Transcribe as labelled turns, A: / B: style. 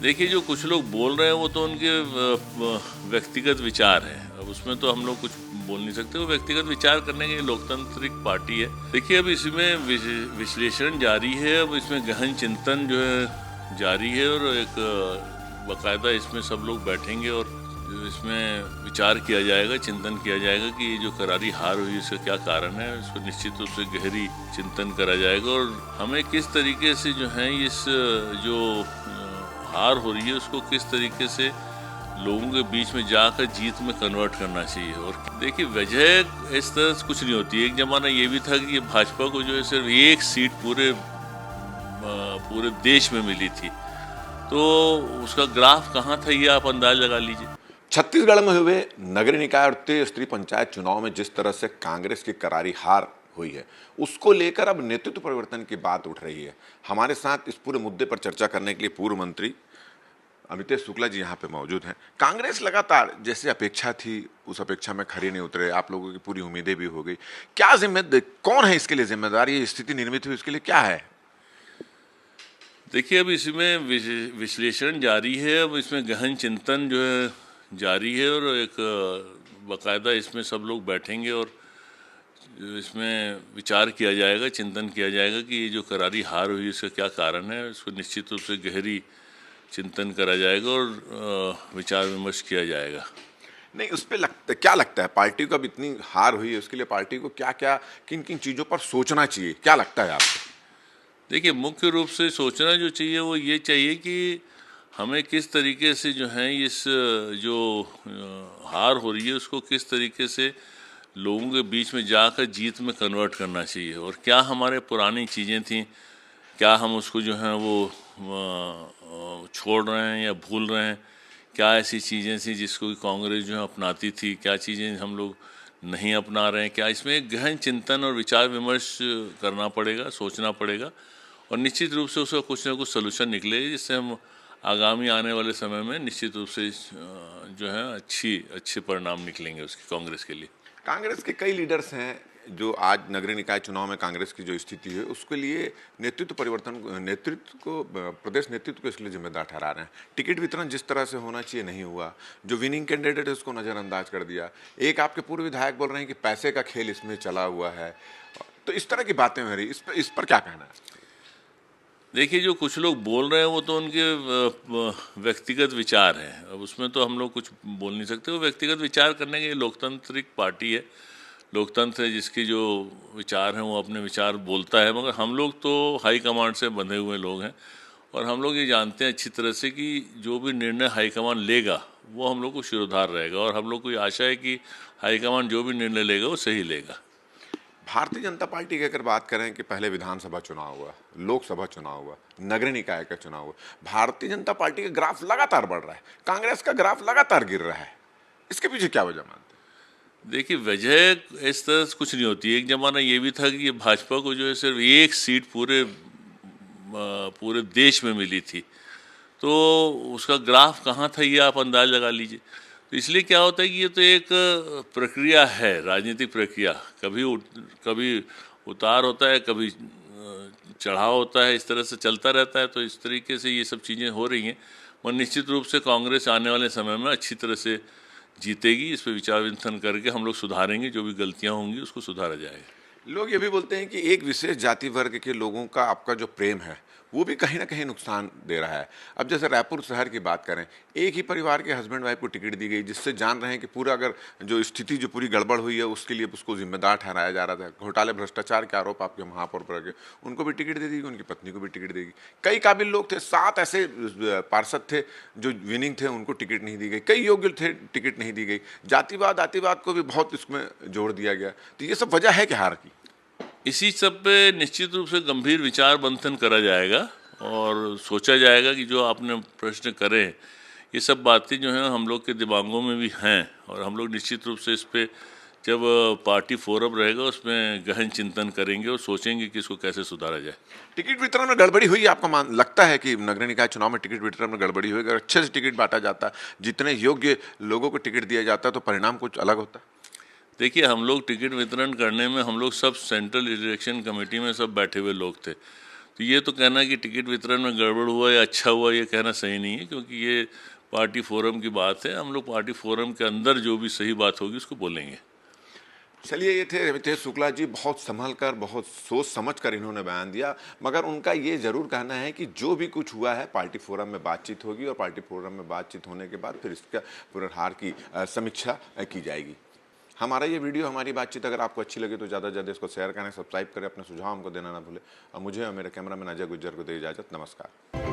A: देखिए, जो कुछ लोग बोल रहे हैं वो तो उनके व्यक्तिगत विचार हैं। अब उसमें तो हम लोग कुछ बोल नहीं सकते। वो व्यक्तिगत विचार करने की लोकतांत्रिक पार्टी है। देखिए, अब इसमें विश्लेषण जारी है। अब इसमें गहन चिंतन जो है जारी है और एक बाकायदा इसमें सब लोग बैठेंगे और इसमें विचार किया जाएगा, चिंतन किया जाएगा कि ये जो करारी हार हुई इसका क्या कारण है। इसको निश्चित रूप से गहरी चिंतन करा जाएगा और हमें किस तरीके से जो है इस जो हार हो रही है उसको किस तरीके से लोगों के बीच में जाकर जीत में कन्वर्ट करना चाहिए। और देखिए, वजह इस तरह से कुछ नहीं होती। एक ज़माना ये भी था कि भाजपा को जो है सिर्फ एक सीट पूरे देश में मिली थी, तो उसका ग्राफ कहाँ था ये आप अंदाज लगा लीजिए।
B: छत्तीसगढ़ में हुए नगरीय निकाय और त्रिस्तरीय पंचायत चुनाव में जिस तरह से कांग्रेस की करारी हार हुई है, उसको लेकर अब नेतृत्व परिवर्तन की बात उठ रही है। हमारे साथ इस पूरे मुद्दे पर चर्चा करने के लिए पूर्व मंत्री अमितेश शुक्ला जी यहाँ पे मौजूद हैं। कांग्रेस लगातार जैसे अपेक्षा थी उस अपेक्षा में खरी नहीं उतरे, आप लोगों की पूरी उम्मीदें भी हो गई। क्या कौन है इसके लिए जिम्मेदार? ये स्थिति निर्मित हुई, इसके लिए क्या है?
A: देखिए, अब इसमें विश्लेषण जारी है। अब इसमें गहन चिंतन जो है जारी है और एक बाकायदा इसमें सब लोग बैठेंगे और इसमें विचार किया जाएगा, चिंतन किया जाएगा कि ये जो करारी हार हुई इसका क्या कारण है। इसको निश्चित रूप से गहरी चिंतन करा जाएगा और विचार विमर्श किया जाएगा।
B: नहीं, उस पर क्या लगता है पार्टी को अब इतनी हार हुई है, उसके लिए पार्टी को क्या क्या किन किन चीज़ों पर सोचना चाहिए, क्या लगता है आपको?
A: देखिए, मुख्य रूप से सोचना जो चाहिए वो ये चाहिए कि हमें किस तरीके से जो है इस जो हार हो रही है उसको किस तरीके से लोगों के बीच में जाकर जीत में कन्वर्ट करना चाहिए। और क्या हमारे पुरानी चीज़ें थी, क्या हम उसको जो है वो छोड़ रहे हैं या भूल रहे हैं? क्या ऐसी चीज़ें थी जिसको कि कांग्रेस जो है अपनाती थी, क्या चीज़ें हम लोग नहीं अपना रहे हैं? क्या इसमें एक गहन चिंतन और विचार विमर्श करना पड़ेगा, सोचना पड़ेगा और निश्चित रूप से उसका कुछ ना कुछ सलूशन निकले जिससे हम आगामी आने वाले समय में निश्चित रूप से जो है अच्छे परिणाम निकलेंगे उसके कांग्रेस के लिए।
B: कांग्रेस के कई लीडर्स हैं जो आज नगरीय निकाय चुनाव में कांग्रेस की जो स्थिति है उसके लिए प्रदेश नेतृत्व को इसके लिए जिम्मेदार ठहरा रहे हैं। टिकट वितरण जिस तरह से होना चाहिए नहीं हुआ, जो विनिंग कैंडिडेट है उसको नज़रअंदाज कर दिया। एक आपके पूर्व विधायक बोल रहे हैं कि पैसे का खेल इसमें चला हुआ है, तो इस तरह की बातें हो रही, इस पर क्या कहना है?
A: देखिए, जो कुछ लोग बोल रहे हैं वो तो उनके व्यक्तिगत विचार हैं। अब उसमें तो हम लोग कुछ बोल नहीं सकते। वो व्यक्तिगत विचार करने की लोकतांत्रिक पार्टी है, लोकतंत्र है जिसके जो विचार हैं वो अपने विचार बोलता है। मगर हम लोग तो हाई कमांड से बंधे हुए लोग हैं और हम लोग ये जानते हैं अच्छी तरह से कि जो भी निर्णय हाई कमांड लेगा वो हम लोग को शिरोधार रहेगा और हम लोग को ये आशा है कि हाई कमांड जो भी निर्णय लेगा वो सही लेगा।
B: भारतीय जनता पार्टी की अगर बात करें कि पहले विधानसभा चुनाव हुआ, लोकसभा चुनाव हुआ, नगरीय निकाय का चुनाव हुआ, भारतीय जनता पार्टी का ग्राफ लगातार बढ़ रहा है, कांग्रेस का ग्राफ लगातार गिर रहा है। इसके पीछे क्या वजह मानते हैं?
A: देखिए, वजह इस तरह से कुछ नहीं होती। एक ज़माना ये भी था कि भाजपा को जो है सिर्फ एक सीट पूरे देश में मिली थी, तो उसका ग्राफ कहाँ था ये आप अंदाज लगा लीजिए। तो इसलिए क्या होता है कि ये तो एक प्रक्रिया है, राजनीतिक प्रक्रिया। कभी उतार होता है, कभी चढ़ाव होता है, इस तरह से चलता रहता है। तो इस तरीके से ये सब चीज़ें हो रही हैं और निश्चित रूप से कांग्रेस आने वाले समय में अच्छी तरह से जीतेगी। इस पर विचार विमर्श करके हम लोग सुधारेंगे, जो भी गलतियाँ होंगी उसको सुधारा जाएगा।
B: लोग ये भी बोलते हैं कि एक विशेष जाति वर्ग के लोगों का आपका जो प्रेम है वो भी कहीं ना कहीं नुकसान दे रहा है। अब जैसे रायपुर शहर की बात करें, एक ही परिवार के हस्बैंड वाइफ को टिकट दी गई, जिससे जान रहे हैं कि पूरा अगर जो स्थिति जो पूरी गड़बड़ हुई है उसके लिए उसको जिम्मेदार ठहराया जा रहा था। घोटाले भ्रष्टाचार के आरोप आपके महापौर पर लगे, उनको भी टिकट दे दी, उनकी पत्नी को भी टिकट देगी। कई काबिल लोग थे, 7 ऐसे पार्षद थे जो विनिंग थे, उनको टिकट नहीं दी गई। कई योग्य थे, टिकट नहीं दी गई। जातिवाद आतिवाद को भी बहुत इसमें जोड़ दिया गया। तो ये सब वजह है कि हार की?
A: इसी सब पे निश्चित रूप से गंभीर विचार मंथन करा जाएगा और सोचा जाएगा कि जो आपने प्रश्न करे ये सब बातें जो हैं हम लोग के दिमागों में भी हैं और हम लोग निश्चित रूप से इस पे जब पार्टी फोरम रहेगा उसमें गहन चिंतन करेंगे और सोचेंगे कि इसको कैसे सुधारा जाए।
B: टिकट वितरण में गड़बड़ी हुई, आपको लगता है कि नगरीय निकाय चुनाव में टिकट वितरण में गड़बड़ी हुई? अगर अच्छे से टिकट बांटा जाता, जितने योग्य लोगों को टिकट दिया जाता, तो परिणाम कुछ अलग होता?
A: देखिए, हम लोग टिकट वितरण करने में हम लोग सब सेंट्रल इलेक्शन कमेटी में सब बैठे हुए लोग थे, तो ये तो कहना कि टिकट वितरण में गड़बड़ हुआ या अच्छा हुआ, ये कहना सही नहीं है, क्योंकि ये पार्टी फोरम की बात है। हम लोग पार्टी फोरम के अंदर जो भी सही बात होगी उसको बोलेंगे।
B: चलिए, ये थे रितेश शुक्ला जी। बहुत संभल कर, बहुत सोच समझ कर इन्होंने बयान दिया, मगर उनका ये जरूर कहना है कि जो भी कुछ हुआ है पार्टी फोरम में बातचीत होगी और पार्टी फोरम में बातचीत होने के बाद फिर इसका पुनर्हार की समीक्षा की जाएगी। हमारा ये वीडियो, हमारी बातचीत अगर आपको अच्छी लगे तो ज़्यादा से ज़्यादा इसको शेयर करें, सब्सक्राइब करें, अपने सुझाव हमको देना ना भूलें। और मुझे और मेरे कैमरामैन अजय गुज्जर को दे इजाज़त। नमस्कार।